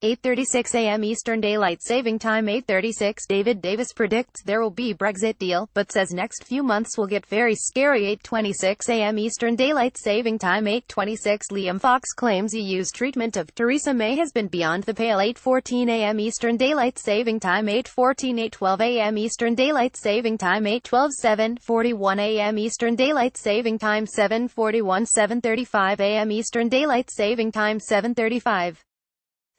8:36 a.m. Eastern Daylight Saving Time. 8:36 David Davis predicts there will be Brexit deal, but says next few months will get very scary. 8:26 a.m. Eastern Daylight Saving Time. 8:26 Liam Fox claims EU's treatment of Theresa May has been beyond the pale. 8:14 a.m. Eastern Daylight Saving Time. 8:14 8:12 a.m. Eastern Daylight Saving Time. 8:12 7:41 a.m. Eastern Daylight Saving Time. 7:41 7:35 a.m. Eastern Daylight Saving Time. 7:35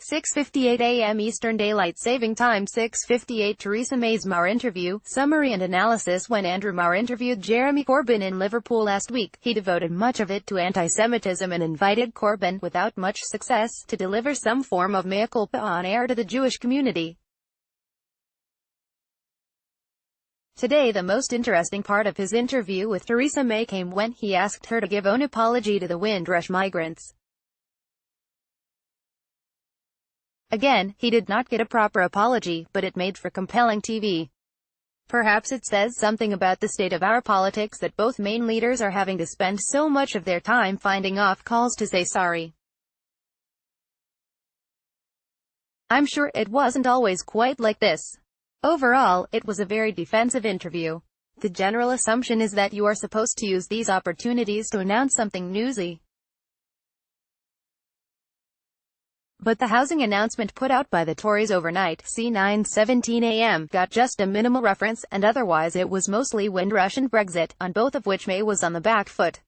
6:58 a.m. Eastern Daylight Saving Time. 6:58 Theresa Mays Marr interview, summary and analysis. When Andrew Marr interviewed Jeremy Corbyn in Liverpool last week, he devoted much of it to antisemitism and invited Corbyn, without much success, to deliver some form of mea culpa on air to the Jewish community. Today the most interesting part of his interview with Theresa May came when he asked her to give an apology to the Windrush migrants. Again, he did not get a proper apology, but it made for compelling TV. Perhaps it says something about the state of our politics that both main leaders are having to spend so much of their time finding off calls to say sorry. I'm sure it wasn't always quite like this. Overall, it was a very defensive interview. The general assumption is that you are supposed to use these opportunities to announce something newsy. But the housing announcement put out by the Tories overnight, c. 9:17 a.m., got just a minimal reference, and otherwise it was mostly Windrush and Brexit, on both of which May was on the back foot.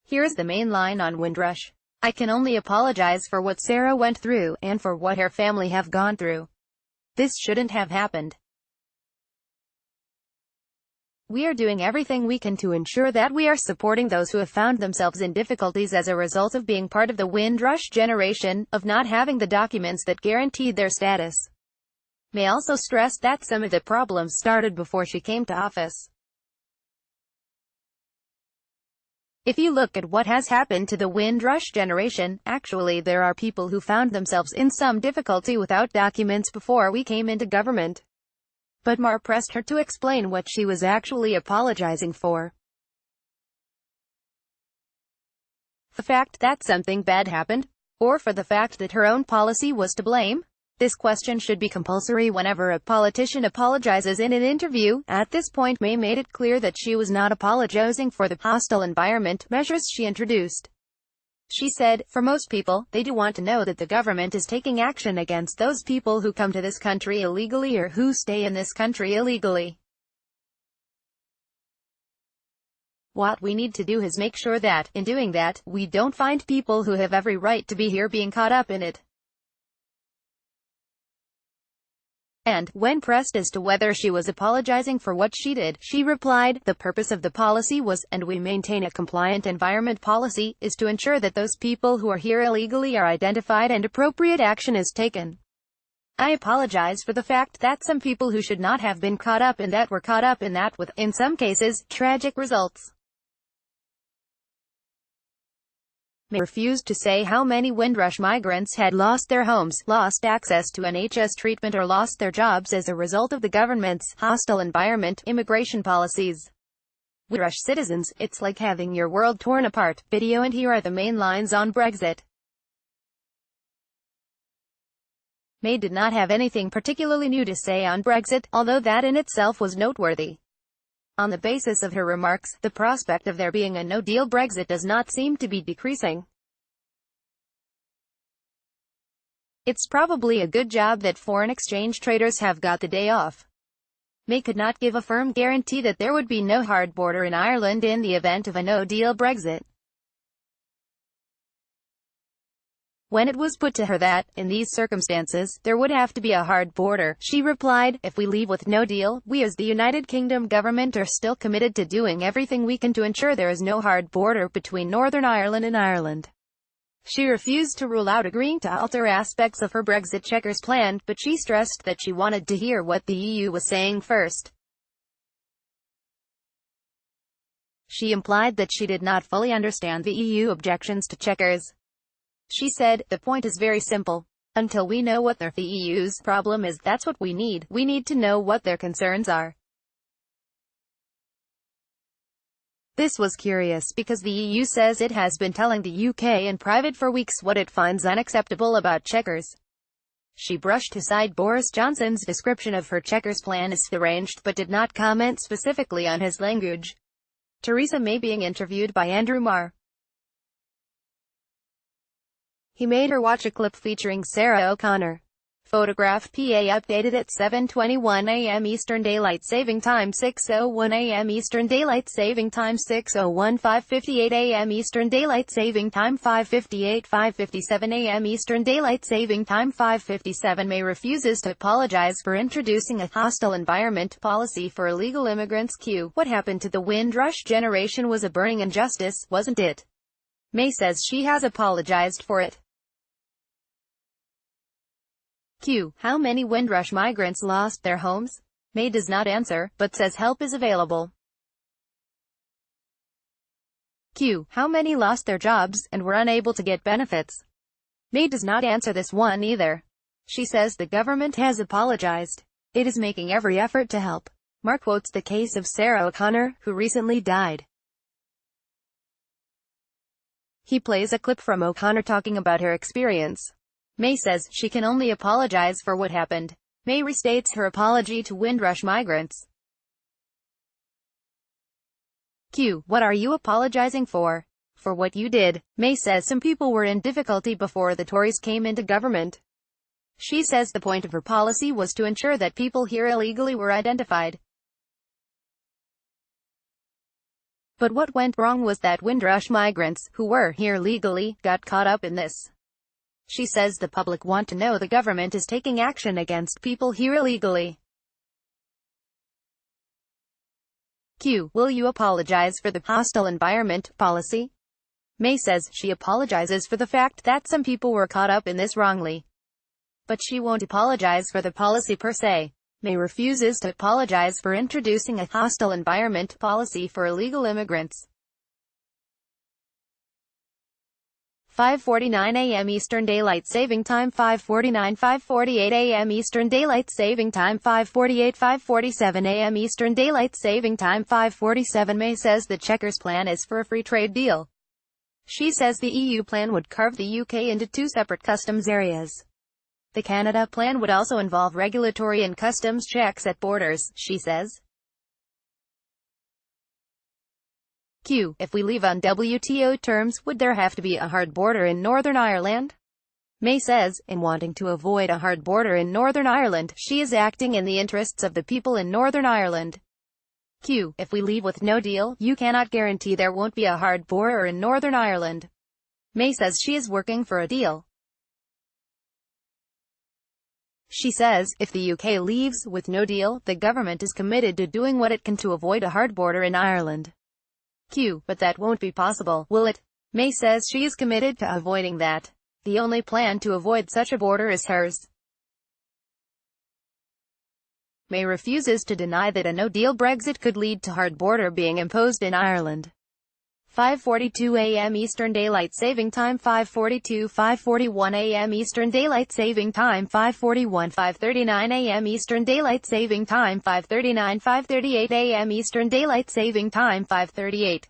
Here's the main line on Windrush. I can only apologize for what Sarah went through, and for what her family have gone through. This shouldn't have happened. We are doing everything we can to ensure that we are supporting those who have found themselves in difficulties as a result of being part of the Windrush generation, of not having the documents that guaranteed their status. May also stressed that some of the problems started before she came to office. If you look at what has happened to the Windrush generation, actually there are people who found themselves in some difficulty without documents before we came into government. But Marr pressed her to explain what she was actually apologizing for. The fact that something bad happened? Or for the fact that her own policy was to blame? This question should be compulsory whenever a politician apologizes in an interview. At this point, May made it clear that she was not apologizing for the hostile environment measures she introduced. She said, for most people, they do want to know that the government is taking action against those people who come to this country illegally or who stay in this country illegally. What we need to do is make sure that, in doing that, we don't find people who have every right to be here being caught up in it. And, when pressed as to whether she was apologizing for what she did, she replied, the purpose of the policy was, and we maintain a compliant environment policy, is to ensure that those people who are here illegally are identified and appropriate action is taken. I apologize for the fact that some people who should not have been caught up in that were caught up in that with, in some cases, tragic results. May refused to say how many Windrush migrants had lost their homes, lost access to NHS treatment or lost their jobs as a result of the government's hostile environment immigration policies. Windrush citizens, it's like having your world torn apart. Video. And here are the main lines on Brexit. May did not have anything particularly new to say on Brexit, although that in itself was noteworthy. On the basis of her remarks, the prospect of there being a no-deal Brexit does not seem to be decreasing. It's probably a good job that foreign exchange traders have got the day off. May could not give a firm guarantee that there would be no hard border in Ireland in the event of a no-deal Brexit. When it was put to her that, in these circumstances, there would have to be a hard border, she replied, if we leave with no deal, we as the United Kingdom government are still committed to doing everything we can to ensure there is no hard border between Northern Ireland and Ireland. She refused to rule out agreeing to alter aspects of her Brexit checkers plan, but she stressed that she wanted to hear what the EU was saying first. She implied that she did not fully understand the EU objections to checkers. She said, the point is very simple. Until we know what the EU's problem is, that's what we need. We need to know what their concerns are. This was curious because the EU says it has been telling the UK in private for weeks what it finds unacceptable about Chequers. She brushed aside Boris Johnson's description of her Chequers plan as deranged, but did not comment specifically on his language. Theresa May being interviewed by Andrew Marr. He made her watch a clip featuring Sarah O'Connor. Photograph PA updated at 7:21 a.m. Eastern Daylight Saving Time, 6:01 a.m. Eastern Daylight Saving Time, 6:01, 5:58 a.m. Eastern Daylight Saving Time, 5:58, 5:57 a.m. Eastern Daylight Saving Time, 5:57. May refuses to apologize for introducing a hostile environment policy for illegal immigrants. Q. What happened to the Windrush generation was a burning injustice, wasn't it? May says she has apologized for it. Q. How many Windrush migrants lost their homes? May does not answer, but says help is available. Q. How many lost their jobs, and were unable to get benefits? May does not answer this one either. She says the government has apologized. It is making every effort to help. Marr quotes the case of Sarah O'Connor, who recently died. He plays a clip from O'Connor talking about her experience. May says she can only apologize for what happened. May restates her apology to Windrush migrants. Q. What are you apologizing for? For what you did. May says some people were in difficulty before the Tories came into government. She says the point of her policy was to ensure that people here illegally were identified. But what went wrong was that Windrush migrants, who were here legally, got caught up in this. She says the public want to know the government is taking action against people here illegally. Q. Will you apologize for the hostile environment policy? May says she apologizes for the fact that some people were caught up in this wrongly. But she won't apologize for the policy per se. May refuses to apologize for introducing a hostile environment policy for illegal immigrants. 5:49 a.m. Eastern Daylight Saving Time, 5:49, 5:48 a.m. Eastern Daylight Saving Time, 5:48, 5:47 a.m. Eastern Daylight Saving Time, 5:47. May says the Chequers plan is for a free trade deal. She says the EU plan would carve the UK into two separate customs areas. The Canada plan would also involve regulatory and customs checks at borders, she says. Q. If we leave on WTO terms, would there have to be a hard border in Northern Ireland? May says, in wanting to avoid a hard border in Northern Ireland, she is acting in the interests of the people in Northern Ireland. Q. If we leave with no deal, you cannot guarantee there won't be a hard border in Northern Ireland. May says she is working for a deal. She says, if the UK leaves with no deal, the government is committed to doing what it can to avoid a hard border in Ireland. Q. But that won't be possible, will it? May says she is committed to avoiding that. The only plan to avoid such a border is hers. May refuses to deny that a no-deal Brexit could lead to hard border being imposed in Ireland. 5:42 a.m. Eastern Daylight Saving Time, 5:42, 5:41 a.m. Eastern Daylight Saving Time, 5:41, 5:39 a.m. Eastern Daylight Saving Time, 5:39, 5:38 a.m. Eastern Daylight Saving Time, 5:38.